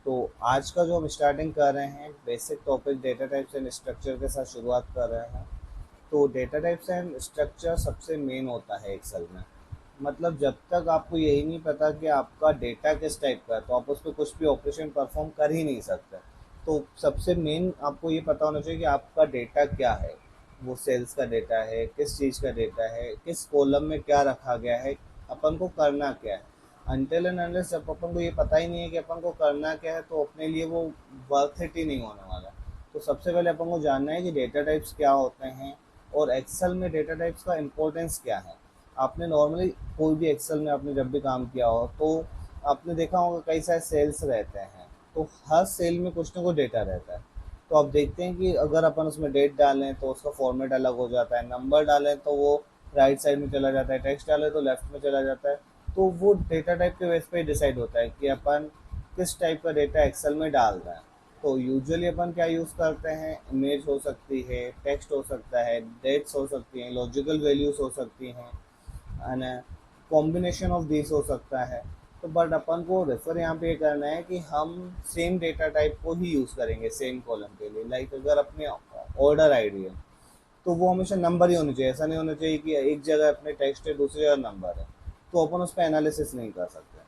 तो आज का जो हम स्टार्टिंग कर रहे हैं basic topic data types and structure के साथ शुरुआत कर रहे हैं। तो डेटा टाइप्स एंड स्ट्रक्चर सबसे मेन होता है एक्सेल में। मतलब जब तक आपको यही नहीं पता कि आपका डेटा किस टाइप का है तो आप उस पर कुछ भी ऑपरेशन परफॉर्म कर ही नहीं सकते। तो सबसे मेन आपको ये पता होना चाहिए कि आपका डेटा क्या है। वो सेल्स का डेटा है, किस चीज़ का डेटा है, किस कॉलम में क्या रखा गया है, अपन को करना क्या है। अनटिल एंड अनलेस जब अपन को ये पता ही नहीं है कि अपन को करना क्या है तो अपने लिए वो वर्थ इट ही नहीं होने वाला। तो सबसे पहले अपन को जानना है कि डेटा टाइप्स क्या होते हैं और एक्सेल में डेटा टाइप्स का इम्पोर्टेंस क्या है। आपने नॉर्मली कोई भी एक्सेल में आपने जब भी काम किया हो तो आपने देखा होगा कई सारे सेल्स रहते हैं। तो हर सेल में कुछ ना कुछ डेटा रहता है। तो आप देखते हैं कि अगर अपन उसमें डेट डालें तो उसका फॉर्मेट अलग हो जाता है, नंबर डालें तो वो राइट साइड में चला जाता है, टेक्स्ट डालें तो लेफ्ट में चला जाता है। तो वो डेटा टाइप के बेस पे डिसाइड होता है कि अपन किस टाइप का डेटा एक्सेल में डाल रहे हैं। तो यूजुअली अपन क्या यूज़ करते हैं, इमेज हो सकती है, टेक्स्ट हो सकता है, डेट्स हो सकती हैं, लॉजिकल वैल्यूज हो सकती हैं, एंड कॉम्बिनेशन ऑफ दिस हो सकता है। तो बट अपन को रेफर यहाँ पे ये करना है कि हम सेम डेटा टाइप को ही यूज़ करेंगे सेम कॉलम के लिए। लाइक अगर अपने ऑर्डर आईडी है तो वो हमेशा नंबर ही होनी चाहिए। ऐसा नहीं होना चाहिए कि एक जगह अपने टेक्स्ट है दूसरी जगह नंबर है, तो अपन उस पर एनालिसिस नहीं कर सकते।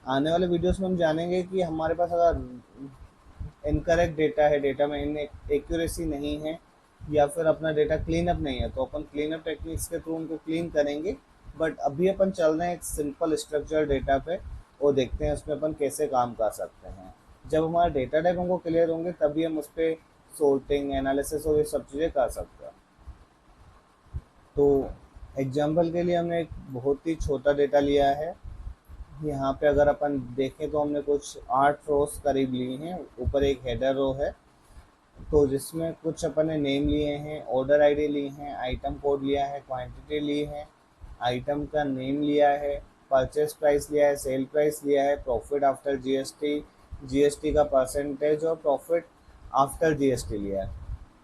आने वाले वीडियोस में हम जानेंगे कि हमारे पास अगर इनकरेक्ट डेटा है, डेटा में इन एक्यूरेसी नहीं है, या फिर अपना डेटा क्लीन अप नहीं है तो अपन क्लीन अप टेक्निक्स के थ्रू उनको क्लीन करेंगे। बट अभी अपन चल रहे हैं एक सिंपल स्ट्रक्चर डेटा पे और देखते हैं उसमें अपन कैसे काम कर सकते हैं। जब हमारा डेटा टाइप हमको क्लियर होंगे तभी हम उस पर सोर्टिंग एनालिसिस और ये सब चीज़ें कर सकते हैं। तो एग्जाम्पल के लिए हमने एक बहुत ही छोटा डेटा लिया है। यहाँ पे अगर अपन देखें तो हमने कुछ 8 रोज करीब ली हैं, ऊपर एक हेडर रो है। तो जिसमें कुछ अपन ने नेम लिए हैं, ऑर्डर आईडी ली हैं, आइटम कोड लिया है, क्वांटिटी ली है, आइटम का नेम लिया है, परचेस प्राइस लिया है, सेल प्राइस लिया है, प्रॉफिट आफ्टर जीएसटी, जीएसटी का परसेंटेज और प्रॉफिट आफ्टर जीएसटी लिया है,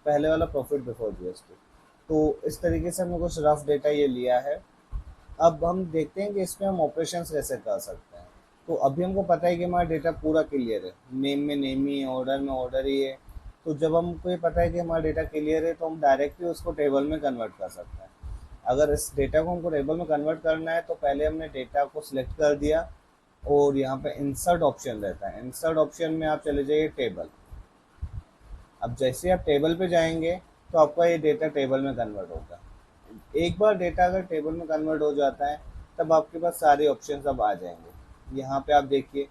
पहले वाला प्रॉफिट बिफोर जीएसटी। तो इस तरीके से हमने कुछ रफ डेटा ये लिया है। अब हम देखते हैं कि इसमें हम ऑपरेशंस कैसे कर सकते हैं। तो अभी हमको पता है कि हमारा डेटा पूरा क्लियर है, नेम में नेम ही है, ऑर्डर में ऑर्डर ही है। तो जब हमको ये पता है कि हमारा डेटा क्लियर है तो हम डायरेक्टली उसको टेबल में कन्वर्ट कर सकते हैं। अगर इस डेटा को हमको टेबल में कन्वर्ट करना है तो पहले हमने डेटा को सिलेक्ट कर दिया और यहाँ पे इंसर्ट ऑप्शन रहता है। इंसर्ट ऑप्शन में आप चले जाइए टेबल। अब जैसे आप टेबल पे जाएंगे तो आपका ये डेटा टेबल में कन्वर्ट होगा। एक बार डेटा अगर टेबल में कन्वर्ट हो जाता है तब आपके पास सारे ऑप्शन अब आ जाएंगे। यहाँ पे आप देखिए,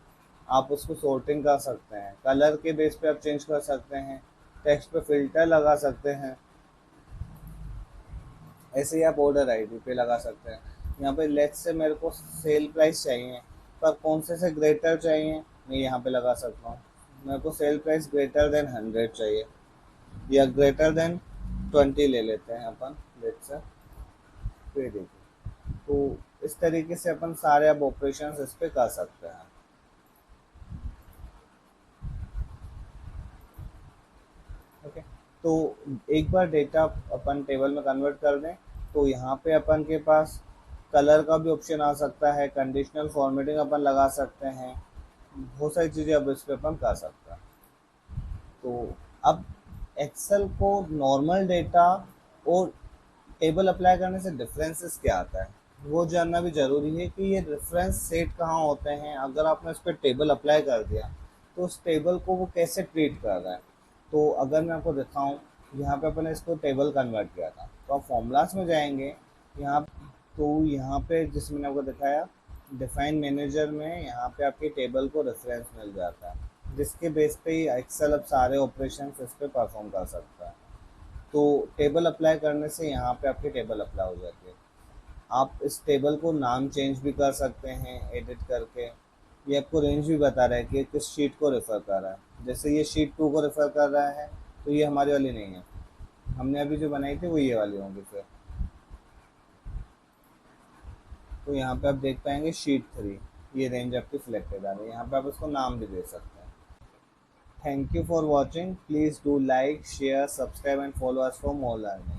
आप उसको सॉर्टिंग कर सकते हैं, कलर के बेस पे आप चेंज कर सकते हैं, टेक्स्ट पे फिल्टर लगा सकते हैं, ऐसे ही आप ऑर्डर आईडी पे लगा सकते हैं। यहाँ पे लेट्स से मेरे को सेल प्राइस चाहिए पर कौन से ग्रेटर चाहिए, मैं यहाँ पे लगा सकता हूँ। मेरे को सेल प्राइस ग्रेटर देन 100 चाहिए या ग्रेटर देन 20 ले लेते हैं अपन, लेट्स से। फिर देखिए, तो इस तरीके से अपन सारे अब ऑपरेशंस इस पे कर सकते हैं। ओके। तो एक बार डेटा अपन टेबल में कन्वर्ट कर दें तो यहाँ पे अपन के पास कलर का भी ऑप्शन आ सकता है, कंडीशनल फॉर्मेटिंग अपन लगा सकते हैं, बहुत सारी चीज़ें अब इस पे अपन कर सकते हैं। तो अब एक्सेल को नॉर्मल डेटा और टेबल अप्लाई करने से डिफरेंसेस क्या आता है वो जानना भी ज़रूरी है कि ये रेफरेंस सेट कहाँ होते हैं। अगर आपने उस पर टेबल अप्लाई कर दिया तो उस टेबल को वो कैसे ट्रीट कर रहा है। तो अगर मैं आपको दिखाऊं, यहाँ पे अपने इसको टेबल कन्वर्ट किया था तो आप फॉर्मूलाज में जाएंगे। यहाँ तो यहाँ पे जिस मैंने आपको दिखाया डिफाइन मैनेजर में, यहाँ पे आपके टेबल को रेफरेंस मिल जाता है जिसके बेस पे ही एक्सेल अब सारे ऑपरेशन इस पर परफॉर्म कर सकता है। तो टेबल अप्लाई करने से यहाँ पे आपकी टेबल अप्लाई हो जाती है। आप इस टेबल को नाम चेंज भी कर सकते हैं एडिट करके। ये आपको रेंज भी बता रहा है कि किस शीट को रेफ़र कर रहा है। जैसे ये शीट 2 को रेफ़र कर रहा है तो ये हमारी वाली नहीं है, हमने अभी जो बनाई थी वो ये वाली होंगी फिर। तो यहाँ पे आप देख पाएंगे शीट 3, ये रेंज आपकी सिलेक्टेड आ रही है। यहाँ पे आप इसको नाम भी दे सकते हैं। Thank you for watching, please do like share subscribe and follow us for more learning.